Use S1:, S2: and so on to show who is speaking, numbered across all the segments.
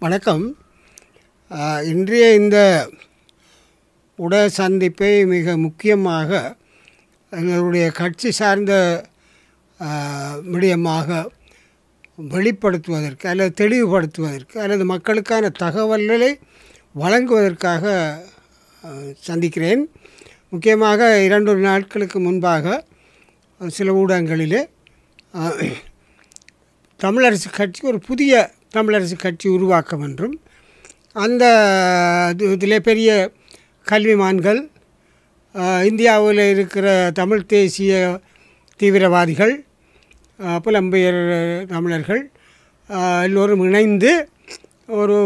S1: வணக்கம். இன்றைய இந்த சந்திப்பை மிக முக்கியமாக எங்களுடைய கட்சி சார்ந்த விடயமாக வெளிப்படுத்துவதற்கு அல்லது தெளிவுபடுத்துவதற்கு அல்லது மக்களுக்கான தகவல்களை வழங்குவதற்காக சந்திக்கிறேன். முக்கியமாக 2 நாட்களுக்கு முன்பாக சில ஊடகங்களிலே தமிழரசு கட்சி ஒரு புதிய தமிழரசு கட்சி உருவாக்கம் என்றும் அந்த இதில் பெரிய கல்விமான்கள், இந்தியாவில் இருக்கிற தமிழ் தேசிய தீவிரவாதிகள், புலம்பெயர் தமிழர்கள் எல்லோரும் இணைந்து ஒரு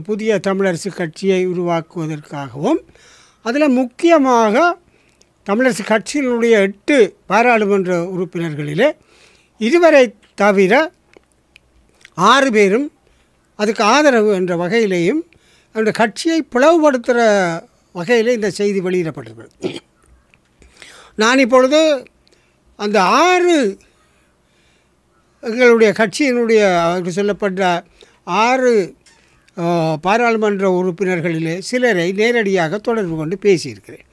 S1: புதிய தமிழரசு கட்சியை உருவாக்குவதற்காகவும் அதில் முக்கியமாக தமிழரசு கட்சியினுடைய 8 பாராளுமன்ற உறுப்பினர்களிலே 2 தவிர 6 பேரும் அதுக்கு ஆதரவு என்ற வகையிலேயும் அந்த கட்சியை பிளவுபடுத்துகிற வகையில் இந்த செய்தி வெளியிடப்பட்டிருக்கிறது. நான் இப்பொழுது அந்த 6 எங்களுடைய கட்சியினுடைய அவருக்கு சொல்லப்பட்ட 6 பாராளுமன்ற உறுப்பினர்களிலே சிலரை நேரடியாக தொடர்பு கொண்டு பேசியிருக்கிறேன்.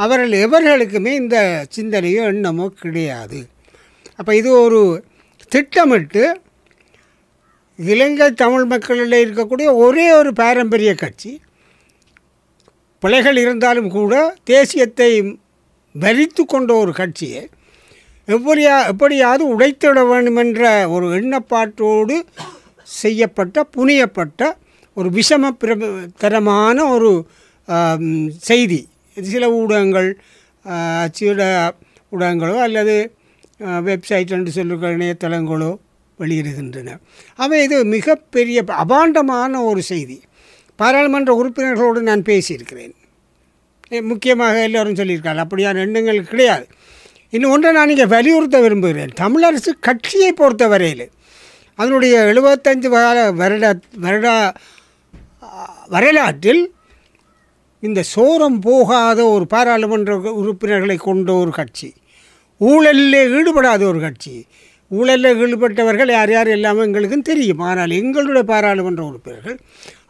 S1: அவர்கள் எவர்களுக்குமே இந்த சிந்தனையோ எண்ணமோ கிடையாது. அப்போ இது ஒரு திட்டமிட்டு இலங்கை தமிழ் மக்களில் இருக்கக்கூடிய ஒரே ஒரு பாரம்பரிய கட்சி, பிழைகள் இருந்தாலும் கூட தேசியத்தை வரித்து கொண்ட ஒரு கட்சியை எப்படியாவது உடைத்திட வேண்டும் என்ற ஒரு எண்ணப்பாட்டோடு செய்யப்பட்ட புனியப்பட்ட ஒரு விஷமத்தரமான ஒரு செய்தி சில ஊடகங்கள், அச்சிட ஊடகங்களோ அல்லது வெப்சைட் என்று சொல்லுகிற இணையதளங்களோ வெளியிடுகின்றன. அவை இது மிகப்பெரிய அபாண்டமான ஒரு செய்தி. பாராளுமன்ற உறுப்பினர்களோடு நான் பேசியிருக்கிறேன். முக்கியமாக எல்லோரும் சொல்லியிருக்காங்க அப்படியான எண்ணங்கள் கிடையாது. இன்னும் ஒன்றை நான் இங்கே வலியுறுத்த விரும்புகிறேன். தமிழரசு கட்சியை பொறுத்தவரையில் அதனுடைய 75 வருட வரலாற்றில் இந்த சோரம் போகாத ஒரு பாராளுமன்ற உறுப்பினர்களை கொண்ட ஒரு கட்சி, ஊழலில் ஈடுபடாத ஒரு கட்சி. ஊழலில் ஈடுபட்டவர்கள் யார் யார் எல்லாமே எங்களுக்கும் தெரியும். ஆனால் எங்களுடைய பாராளுமன்ற உறுப்பினர்கள்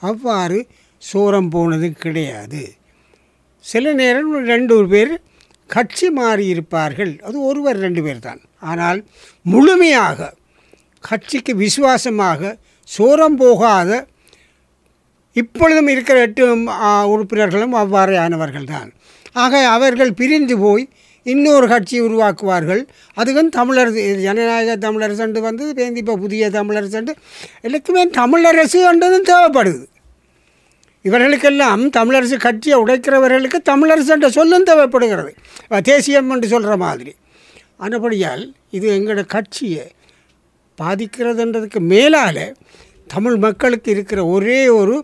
S1: அவ்வாறு சோரம் போனது கிடையாது. சில நேரம் 2 பேர் கட்சி மாறியிருப்பார்கள், அது 1-2 பேர் தான். ஆனால் முழுமையாக கட்சிக்கு விசுவாசமாக சோரம் போகாத இப்பொழுதும் இருக்கிற 8 உறுப்பினர்களும் அவ்வாறானவர்கள் தான். ஆக அவர்கள் பிரிந்து போய் இன்னொரு கட்சி உருவாக்குவார்கள். அதுக்கும் தமிழரசு, ஜனநாயக தமிழரசு அண்டு வந்து இப்போ புதிய தமிழரசு அண்டு எல்லாத்துக்குமே தமிழரசு அண்டதும் தேவைப்படுது. இவர்களுக்கெல்லாம் தமிழரசு கட்சியை உடைக்கிறவர்களுக்கு தமிழரசு என்ற சொல்லும் தேவைப்படுகிறது, தேசியம் என்று சொல்கிற மாதிரி. ஆனபடியால் இது எங்களோட கட்சியை பாதிக்கிறதுன்றதுக்கு மேலால் தமிழ் மக்களுக்கு இருக்கிற ஒரே ஒரு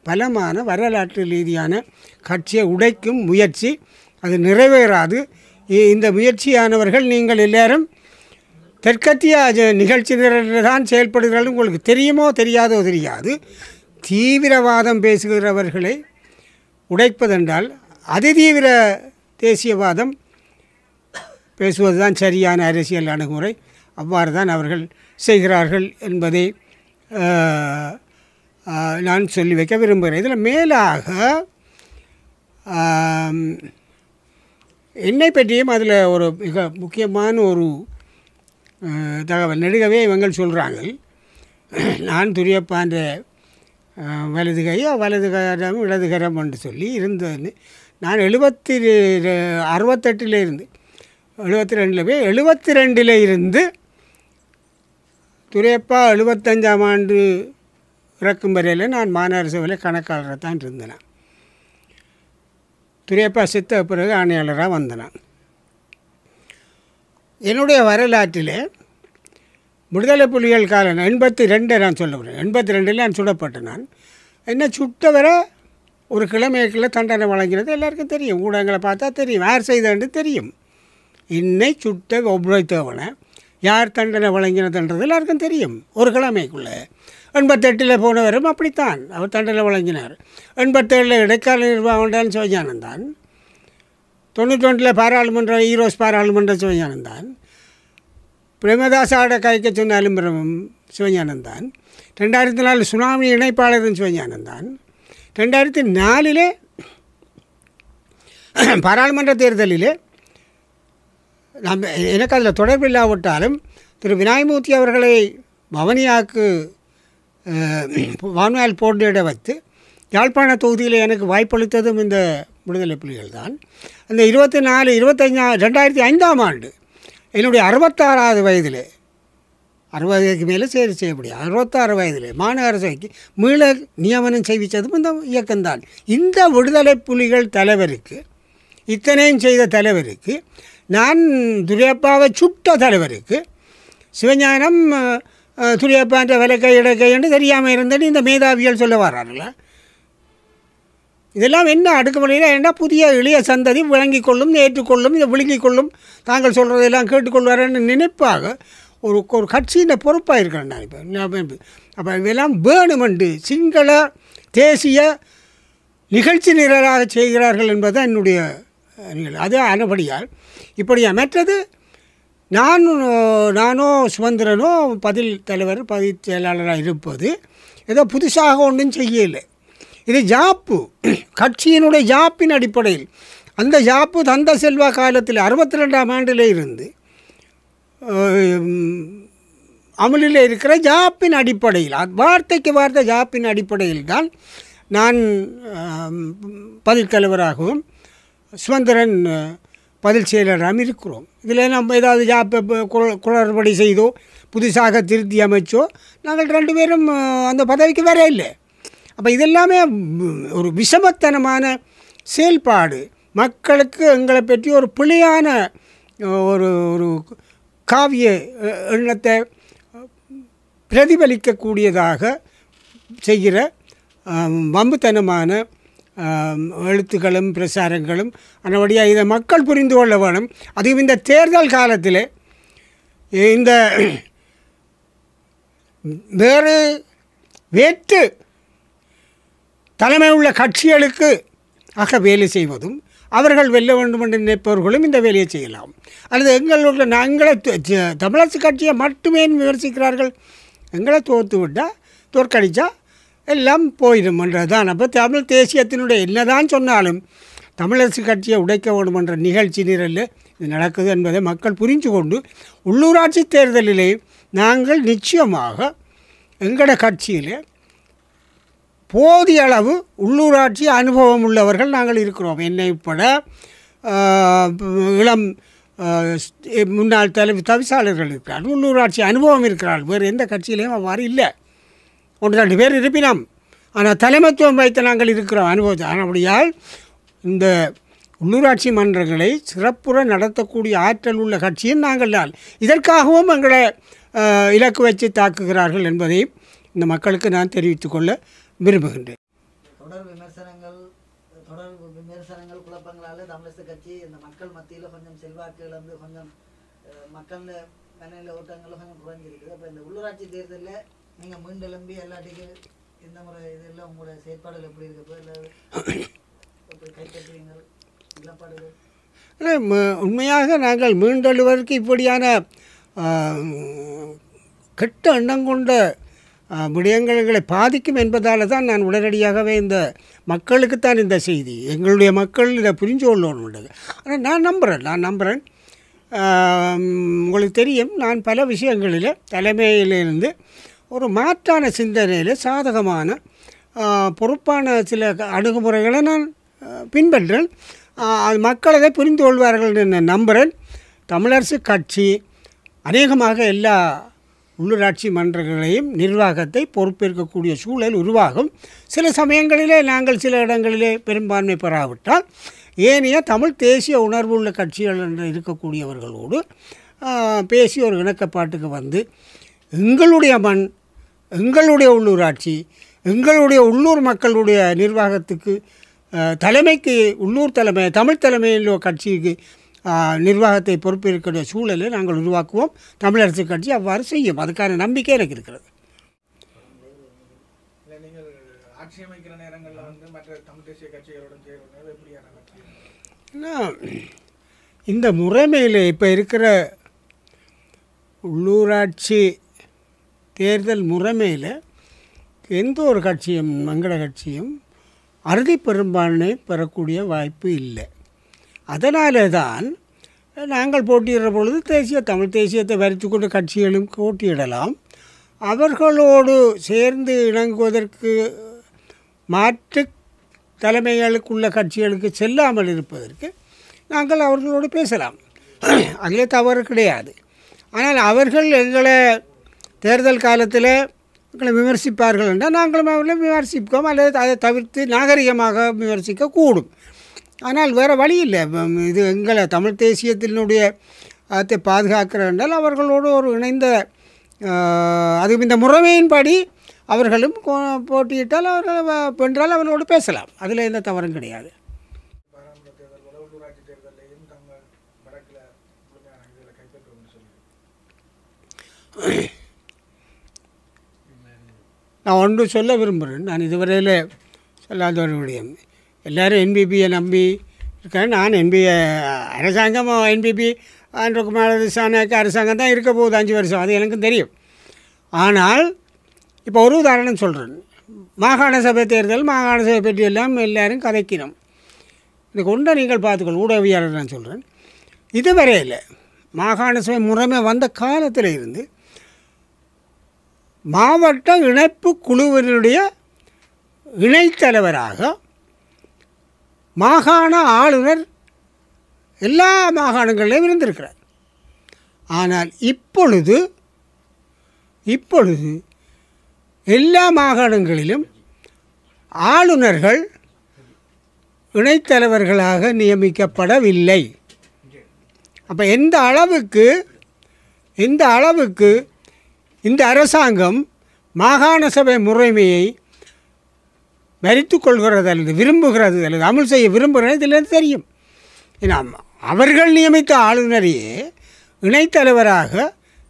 S1: பலமான வரலாற்று ரீதியான கட்சியை உடைக்கும் முயற்சி அது நிறைவேறாது. இந்த முயற்சியானவர்கள் நீங்கள் எல்லாரும் தெற்கத்திய நிகழ்ச்சிகளில் தான் செயல்படுகிறார்கள். உங்களுக்கு தெரியுமோ தெரியாதோ தெரியாது. தீவிரவாதம் பேசுகிறவர்களை உடைப்பதென்றால் அதிதீவிர தேசியவாதம் பேசுவது தான் சரியான அரசியல் அணுகுமுறை. அவ்வாறு தான் அவர்கள் செய்கிறார்கள் என்பதை நான் சொல்லி வைக்க விரும்புகிறேன். இதில் மேலாக என்னை பற்றியும் அதில் ஒரு மிக முக்கியமான ஒரு தகவல் நெடுகவே இவங்கள் சொல்கிறாங்க. நான் துரியப்பான்ற வலதுகையோ வலதுகரம் இடதுகரம் என்று சொல்லி இருந்ததுன்னு நான் 68 இருந்து 72 போய் 72 இருந்து துரியப்பா 75ஆம் ஆண்டு இறக்கும் வரையில் நான் மாநகர சபையில் கணக்காளராக தான் இருந்தேன். துரியப்பா செத்த பிறகு ஆணையாளராக வந்தேன். என்னுடைய வரலாற்றில் விடுதலை புலிகள் காலம் 82 நான் சொல்லுகிறேன். 82 நான் சுடப்பட்டேன். நான் என்ன சுட்டவரை ஒரு கிழமைக்குள்ளே தண்டனை வழங்கினது எல்லாருக்கும் தெரியும். ஊடகங்களை பார்த்தா தெரியும், யார் செய்தன்னு தெரியும். என்னை சுட்ட உபயோகித்தவனை யார் தண்டனை வழங்கினதுன்றது எல்லாருக்கும் தெரியும். ஒரு கிழமைக்குள்ளே 88 போனவரும் அப்படித்தான் அவர் தண்டனை வழங்கினார். 87 இடைக்கால நிர்வாகம் சிவஞானந்தான். 92 பாராளுமன்ற ஈரோஸ் பாராளுமன்ற சிவஞானந்தான். பிரேமதாசாவோட கைக்க சொன்னாலும் சிவஞானந்தான். 2004 சுனாமி இணைப்பாளர் சிவஞானம் தான். 2004 பாராளுமன்ற தேர்தலிலே எனக்கு அதில் தொடர்பு இல்லாவிட்டாலும் திரு விநாயகமூர்த்தி அவர்களை வவுனியாவுக்கு வான்வால் போட்டியிட வைத்து யாழ்ப்பாண தொகுதியில் எனக்கு வாய்ப்பளித்ததும் இந்த விடுதலை புலிகள் தான். அந்த 2005ஆம் ஆண்டு என்னுடைய 66வது வயதில் 60க்கு மேலே செய்ய முடியும் 66 வயதில் மாநகர சபைக்கு மீள நியமனம் செய்வித்ததும் இந்த இயக்கம்தான். இந்த விடுதலை புலிகள் தலைவருக்கு இத்தனையும் செய்த தலைவருக்கு நான் துரையப்பாவை சுட்ட தலைவருக்கு சிவஞானம் துரையப்பான்ற விலக்கை இடக்கை என்று தெரியாமல் இருந்தேன்னு இந்த மேதாவிகள் சொல்ல வர்றாருல்ல. இதெல்லாம் என்ன அடுக்குமுறையில் ஏன்னா புதிய இளைய சந்ததி விளங்கிக் கொள்ளும், ஏற்றுக்கொள்ளும், இதை விழுங்கிக் கொள்ளும், தாங்கள் சொல்கிறதெல்லாம் கேட்டுக்கொள்வார்னு நினைப்பாக ஒரு கட்சியின் பொறுப்பாக இருக்கிறேன் நான் இப்போ. அப்போ இதெல்லாம் வேணுமென்று சிங்கள தேசிய நிகழ்ச்சி நிரலாக செய்கிறார்கள் என்பது என்னுடைய அது அனுபடியால் இப்படியா. மற்றது நானோ சுதந்திரனோ பதில் தலைவர் பதில் செயலாளராக இருப்பது ஏதோ புதுசாக ஒன்றும் செய்யலை. இது ஜாப்பு, கட்சியினுடைய ஜாப்பின் அடிப்படையில். அந்த ஜாப்பு தந்த செல்வா காலத்தில் 62ஆம் ஆண்டில் இருந்து அமலில் இருக்கிற ஜாப்பின் அடிப்படையில், வார்த்தைக்கு வார்த்தை ஜாப்பின் அடிப்படையில் தான் நான் பதில் தலைவராகவும் சுதந்திரன் பதில் செயலராகவும் இருக்கிறோம். இதில் நம்ம ஏதாவது ஜாப்பை குளறுபடி செய்தோ புதுசாக திருத்தி அமைச்சோ நாங்கள் 2 பேரும் அந்த பதவிக்கு வேற இல்லை. அப்போ இதெல்லாமே ஒரு விஷமத்தனமான செயல்பாடு, மக்களுக்கு எங்களை பற்றி ஒரு பிழையான ஒரு காவிய எண்ணத்தை பிரதிபலிக்கக்கூடியதாக செய்கிற வம்புத்தனமான எழுத்துக்களும் பிரசாரங்களும். அதனுடைய இதை மக்கள் புரிந்து கொள்ள வேணும். அதுவும் இந்த தேர்தல் காலத்தில் இந்த வேறு வேற்று தலைமை உள்ள கட்சிகளுக்கு வேலை செய்வதும் அவர்கள் வெல்ல வேண்டும் என்று நினைப்பவர்களும் இந்த வேலையை செய்யலாம். அல்லது எங்களுடைய நாங்களே தமிழரசு கட்சியை மட்டுமே விமர்சிக்கிறார்கள். எங்களை தோற்று விட்டால் தோற்கடித்தா எல்லாம் போயிடும் என்றதான். அப்போ தமிழ் தேசியத்தினுடைய என்னதான் சொன்னாலும் தமிழரசு கட்சியை உடைக்க வேண்டும் என்ற நிகழ்ச்சி நிரலில் இது நடக்குது என்பதை மக்கள் புரிந்து கொண்டு உள்ளூராட்சி தேர்தலிலே நாங்கள் நிச்சயமாக எங்களோட கட்சியில் போதிய அளவு உள்ளூராட்சி அனுபவம் உள்ளவர்கள் நாங்கள் இருக்கிறோம். என்னை உட்பட இளம் முன்னாள் தவிசாளர்கள் இருக்கிறார்கள், உள்ளூராட்சி அனுபவம் இருக்கிறார்கள். வேறு எந்த கட்சியிலையும் அவ்வாறு இல்லை. 1-2 பேர் இருப்பினோம், ஆனால் தலைமைத்துவம் வைத்து நாங்கள் இருக்கிறோம் அனுபவத்தை. அப்படியால் இந்த உள்ளூராட்சி மன்றங்களை சிறப்புற நடத்தக்கூடிய ஆற்றல் உள்ள கட்சியும் நாங்கள் தான். இதற்காகவும் எங்களை இலக்கு வச்சு தாக்குகிறார்கள் என்பதையும் இந்த மக்களுக்கு நான் தெரிவித்துக் கொள்ள விரும்புகின்றேன்.
S2: தொடர் விமர்சனங்கள் குழப்பங்களால் தமிழரசு கட்சி இந்த மக்கள் மத்தியில் கொஞ்சம் செல்வாக்கு இழந்து கொஞ்சம் மக்கள் மனநிலை ஓட்டங்களும் கொஞ்சம் குறைஞ்சிருக்குது. அப்போ இந்த உள்ளூராட்சி தேர்தலில் நீங்கள் மீண்டெலும்பி எல்லாத்துக்கும் இந்த முறை இதெல்லாம் உங்களோட செயற்பாடுகள் எப்படி இருக்கு? எப்படி கைப்பற்றுவீங்க நிலப்பாடுகள்?
S1: உண்மையாக நாங்கள் மீண்டெழுவதற்கு இப்படியான கெட்ட எண்ணம் கொண்ட விடயங்களை பாதிக்கும் என்பதால் தான் நான் உடனடியாகவே இந்த மக்களுக்குத்தான் இந்த செய்தி, எங்களுடைய மக்கள் இதை புரிஞ்சு கொள்ளணும். ஆனால் நான் நம்புகிறேன். உங்களுக்கு தெரியும், நான் பல விஷயங்களில் தலைமையிலிருந்து ஒரு மாற்றான சிந்தனையில் சாதகமான பொறுப்பான சில அணுகுமுறைகளை நான் பின்பற்றேன். மக்கள் அதை புரிந்து கொள்வார்கள் நான் நம்புகிறேன். தமிழரசு கட்சி அநேகமாக எல்லா உள்ளூராட்சி மன்றங்களையும் நிர்வாகத்தை பொறுப்பேற்கக்கூடிய சூழல் உருவாகும். சில சமயங்களிலே நாங்கள் சில இடங்களிலே பெரும்பான்மை பெறாவிட்டால் ஏனைய தமிழ் தேசிய உணர்வு உள்ள கட்சிகள் என்று இருக்கக்கூடியவர்களோடு பேசி ஒரு இணக்கப்பாட்டுக்கு வந்து எங்களுடைய மண், எங்களுடைய உள்ளூராட்சி, எங்களுடைய உள்ளூர் மக்களுடைய நிர்வாகத்துக்கு தலைமைக்கு உள்ளூர் தலைமை தமிழ் தலைமையில் கட்சிக்கு நிர்வாகத்தை பொறுப்பேற்கிற சூழலை நாங்கள் உருவாக்குவோம். தமிழரசு கட்சி அவ்வாறு செய்யும். அதுக்கான நம்பிக்கை எனக்கு இருக்கிறது.
S3: நீங்கள் ஆட்சி அமைக்கிற நேரங்களில் வந்து மற்ற தமிழ் தேசிய கட்சிகளுடன்
S1: இந்த முறைமையில் இப்போ இருக்கிற உள்ளூராட்சி தேர்தல் முறைமையில் எந்த ஒரு கட்சியும் எங்கட கட்சியும் அறுதி பெரும்பான்மை பெறக்கூடிய வாய்ப்பு இல்லை. அதனால தான் நாங்கள் போட்டியிடுற பொழுது தமிழ் தேசியத்தை வரித்து கொண்ட கட்சிகளும் போட்டியிடலாம். அவர்களோடு சேர்ந்து இணங்குவதற்கு மாற்று தலைமைகளுக்குள்ள கட்சிகளுக்கு செல்லாமல் இருப்பதற்கு நாங்கள் அவர்களோடு பேசலாம். அதிலே தவறு கிடையாது. ஆனால் அவர்கள் எங்களை தேர்தல் காலத்தில் எங்களை விமர்சிப்பார்கள் என்றால் நாங்களும் அவர்களை விமர்சிப்போம், அல்லது அதை தவிர்த்து நாகரிகமாக விமர்சிக்கக்கூடும். ஆனால் வேறு வழி இல்லை. இது எங்களை தமிழ் தேசியத்தினுடைய அதை பாதுகாக்கிற என்றால் அவர்களோடு ஒரு இணைந்த அது இந்த முறைமையின்படி அவர்களும் போட்டியிட்டால் அவர்கள் வென்றால் அவர்களோடு பேசலாம். அதில் எந்த தவறும் கிடையாது.
S3: பாராளுமன்ற தேர்தல் போல உள்ளூராட்சி தேர்தலையும் தங்கள் வடக்கில் முழுமையான இதில் கைப்பற்றுவோம்னு சொல்லி
S1: நான் ஒன்று சொல்ல விரும்புகிறேன். நான் இதுவரையில் சொல்லாத ஒரு விடயம், எல்லோரும் என்பிபியை நம்பி இருக்கேன். நான் அரசாங்கம் என்பிபி அன்றகுமார் திசாநாயக்க அரசாங்கம் தான் இருக்க போகுது 5 வருஷம், அது எனக்கும் தெரியும். ஆனால் இப்போ ஒரு உதாரணம் சொல்கிறேன். மாகாண சபை தேர்தல், மாகாண சபை பற்றி எல்லாம் எல்லோரும் கதைக்கிறோம். இதுக்கு ஒன்றை நீங்கள் பார்த்துக்கொள், ஊடகவியாளர் நான் சொல்கிறேன். இதுவரையில் மாகாண சபை முறைமை வந்த காலத்தில் இருந்து மாவட்ட இணைப்பு குழுவினுடைய இணைத்தலைவராக மாகாண ஆளுநர் எல்லா மாகாணங்களிலும் இருந்திருக்கிறார். ஆனால் இப்பொழுது எல்லா மாகாணங்களிலும் ஆளுநர்கள் இணைத்தலைவர்களாக நியமிக்கப்படவில்லை. அப்போ எந்த அளவுக்கு இந்த அரசாங்கம் மாகாண சபை முறைமையை வரித்து கொள்கிறது அல்லது விரும்புகிறது அல்லது அமல் செய்ய விரும்புகிறது இதில் தெரியும். ஏன்னா அவர்கள் நியமித்த ஆளுநரையே இணைத்தலைவராக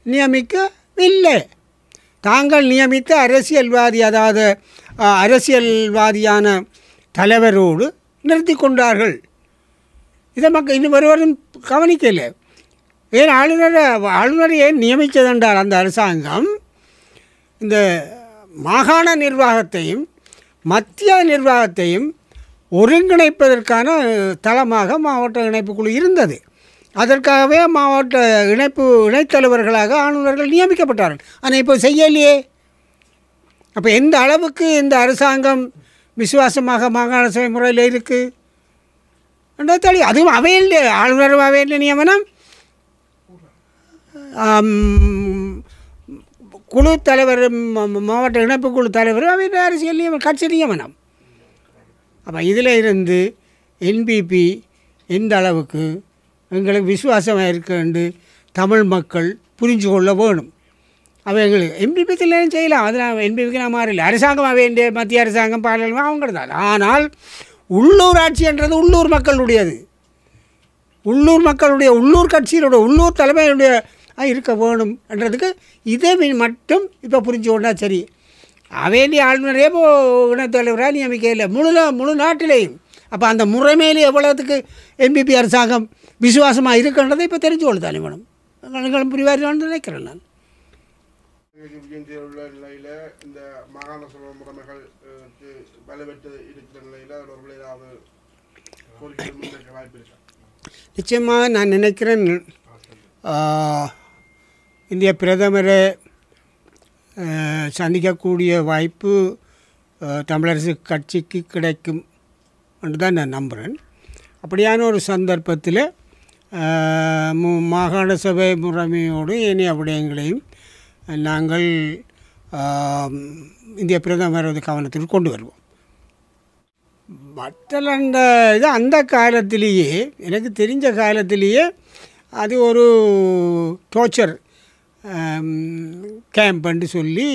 S1: நியமிக்கவில்லை. தாங்கள் நியமித்த அரசியல்வாதியான தலைவரோடு நிறுத்தி கொண்டார்கள். இதை மக்கள் இன்னும் ஒருவரும் கவனிக்கலை. ஏன் ஆளுநரை ஏன் நியமித்ததென்றால் அந்த அரசாங்கம் இந்த மாகாண நிர்வாகத்தையும் மத்திய நிர்வாகத்தையும் ஒருங்கிணைப்பதற்கான தளமாக மாவட்ட இணைப்புக்குழு இருந்தது. அதற்காகவே மாவட்ட இணைத்தலைவர்களாக ஆளுநர்கள் நியமிக்கப்பட்டார்கள். ஆனால் இப்போ செய்யலையே. அப்போ எந்த அளவுக்கு இந்த அரசாங்கம் விசுவாசமாக மாகாண சபை முறையில் இருக்குது என்றால் தெரியும். அதுவும் அவையில் ஆளுநர் அவையில் நியமனம், குழு தலைவர் மாவட்ட இணைப்பு குழு தலைவர் அவையில் அரசியல் நியமனம், கட்சி நியமனம். அப்போ இதில் இருந்து என்பிபி எந்த அளவுக்கு எங்களுக்கு விசுவாசமாக இருக்குன்னு தமிழ் மக்கள் புரிஞ்சு கொள்ள வேணும். அவை எங்களுக்கு என்பிபித்தில் செய்யலாம், அது நான் என்பிபிக்கு நான் மாறல. அரசாங்கம் வேண்டிய மத்திய அரசாங்கம் பாராளுமன்றம் அவங்களது தான். ஆனால் உள்ளூராட்சி என்றது உள்ளூர் மக்களுடையது. உள்ளூர் கட்சியினுடைய உள்ளூர் தலைமையுடைய இருக்க வேணும் என்றதுக்கு இதை மட்டும் இப்போ புரிஞ்சு கொண்டா சரி. அவேண்டிய ஆளுநரே இப்போ இணைத்தலைவராக நியமிக்க இல்லை முழு நாட்டிலேயும். அப்போ அந்த முறைமையிலே எவ்வளோத்துக்கு என்பிபி அரசாங்கம் விசுவாசமாக இருக்குன்றதை இப்போ தெரிஞ்சு கொள்ளுதானே மேடம். எங்களும் புரிவாரின்னு நினைக்கிறேன் நான்.
S4: உள்ள நிலையில் இந்த மாகாண சபை முறைமைகள் வலுவெற்று இருக்கிற நிலையில் ஒரு ஏதாவது கோரிக்கை முன்வைக்க வாய்ப்பு இருக்கா?
S1: நிச்சயமாக நான் நினைக்கிறேன் இந்திய பிரதமரை சந்திக்கக்கூடிய வாய்ப்பு தமிழரசு கட்சிக்கு கிடைக்கும் என்று தான் நான் நம்புகிறேன். அப்படியான ஒரு சந்தர்ப்பத்தில் மாகாண சபை முறைமையோடு ஏனைய விடயங்களையும் நாங்கள் இந்திய பிரதமரது கவனத்தில் கொண்டு வருவோம். மற்ற இது அந்த காலத்திலேயே எனக்கு தெரிஞ்ச காலத்திலேயே அது ஒரு டோர்ச்சர் கேம்ப்னு சொல்லி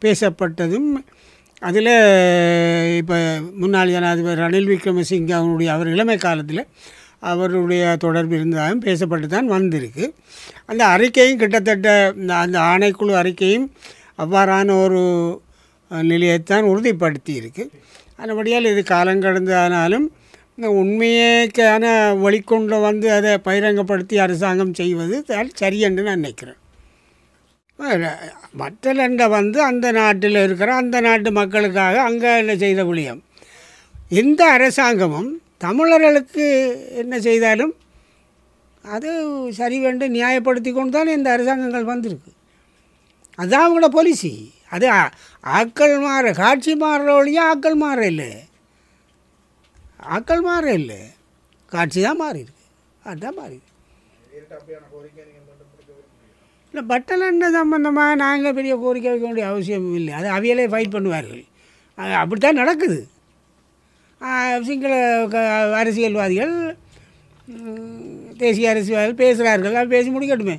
S1: பேசப்பட்டதும் அதில் இப்போ முன்னாள் ஜனாதிபதி ரணில் விக்ரமசிங்கே அவர் இளமை காலத்தில் அவருடைய தொடர்பு இருந்ததாகவும் பேசப்பட்டு தான் வந்திருக்கு. அந்த அறிக்கையும் கிட்டத்தட்ட அந்த ஆணைக்குழு அறிக்கையும் அவ்வாறான ஒரு நிலையைத்தான் உறுதிப்படுத்தி இருக்குது. அதுபடியால் இது காலங்கடந்தானாலும் உண்மையேக்கான வழிகொண்டு வந்து அதை பகிரங்கப்படுத்தி அரசாங்கம் செய்வது சரியென்று நான் நினைக்கிறேன். மற்றலண்டை வந்து அந்த நாட்டில் இருக்கிற அந்த நாட்டு மக்களுக்காக அங்கே என்ன செய்த விளியம். எந்த அரசாங்கமும் தமிழர்களுக்கு என்ன செய்தாலும் அது சரி வேண்டு நியாயப்படுத்தி கொண்டு தானே இந்த அரசாங்கங்கள் வந்திருக்கு. அதுதான் அவங்களோட பாலிசி. அது ஆக்கள் மாற காட்சி மாறுற வழியாக ஆக்கள் மாற இல்லை, ஆக்கள் மாற இல்லை, காட்சி தான் மாறியிருக்கு. அதுதான் மாறியிருக்கு. இல்லை பட்டலண்ட சம்பந்தமாக நாங்கள் பெரிய கோரிக்கை வைக்க வேண்டிய அவசியம் இல்லை. அது அவையிலே ஃபைட் பண்ணுவார்கள். அப்படித்தான் நடக்குது. சிங்கள அரசியல்வாதிகள் தேசிய அரசியல்வாதிகள் பேசுகிறார்கள், அது பேசி முடிக்கட்டுமே.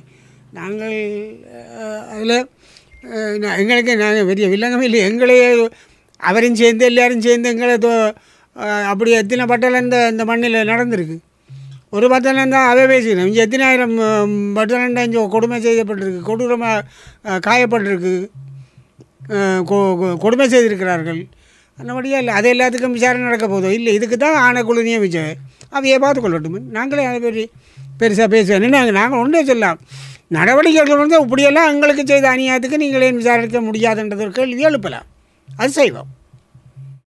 S1: நாங்கள் அதில் எங்களுக்கு நாங்கள் பெரிய வில்லங்கமே இல்லை. எங்களே அவரும் சேர்ந்து எல்லோரும் சேர்ந்து எங்களை அப்படி எத்தனை பட்டலம் இந்த மண்ணில் நடந்திருக்கு. ஒரு பட்டலம் தான் அதை பேசிக்கணும். இங்கே எத்தனை ஆயிரம் பட்டலம் தான் இங்கே கொடுமை செய்யப்பட்டிருக்கு, கொடூரமாக காயப்பட்டிருக்கு, கொடுமை செய்திருக்கிறார்கள். அந்தபடியாக இல்லை. அது எல்லாத்துக்கும் விசாரணை நடக்க போதோ இல்லை. இதுக்கு தான் ஆணைக்குழு நியமித்தேன். அவையே பார்த்துக்கொள்ளட்டும். நாங்களே அதை பற்றி பெருசாக பேசுவேன். நாங்கள் ஒன்றே சொல்லலாம், நடவடிக்கைகள் வந்து இப்படியெல்லாம் எங்களுக்கு செய்த அநியாயத்துக்கு நீங்களே விசாரிக்க முடியாதுன்றது ஒரு கேள்வி எழுப்பலாம். அது செய்வோம்.